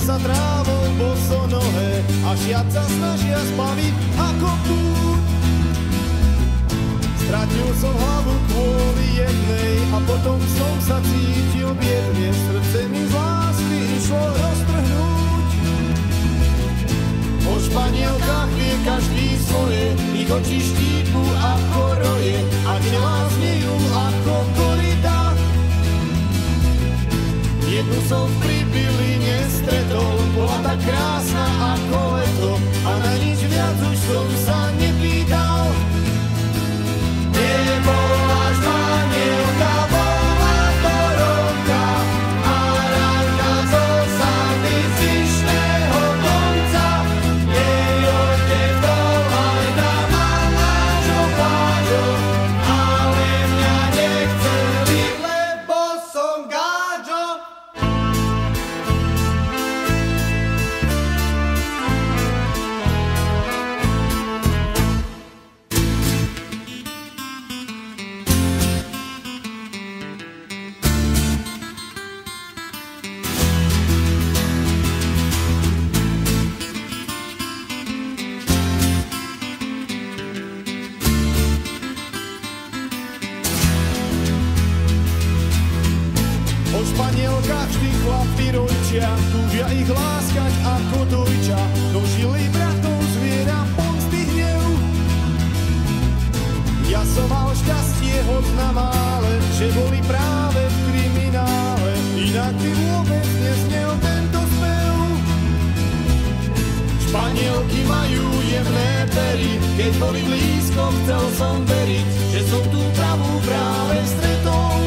sa trávou bosonohé a šiat sa snažia spaviť ako púť. Stratil som hlavu kvôli jednej a potom som sa cítil biedne. Srdce mi z lásky išlo roztrhnúť. O Španielkách vie každý svoje, ich oči štípu ako roje a telá znejú ako korita. Jednu som v Pribiline stretol, bola tak krásna ako leto a na nič viac už som sa nepýtal. Nebola Španielka, bola to Rómka a Ránka zo Sandy z Vyšného konca. Jej otec bol aj tam a nášho Gáďo, ale mňa nechceli, lebo som Gáďo. O Španielkách vždy chlapi rojčia, túžia ich láskať ako dojča, no žili bratov zviera pomsty hnev. Ja som mal šťastie hoď na mále, že boli práve v kriminále, inak by vôbec neznel tento spev. Španielky majú jemné pery, keď boli blízko, chcel som veriť, že som tú pravú práve stretol.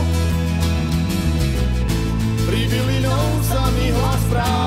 Pribili sa mi hlas práv.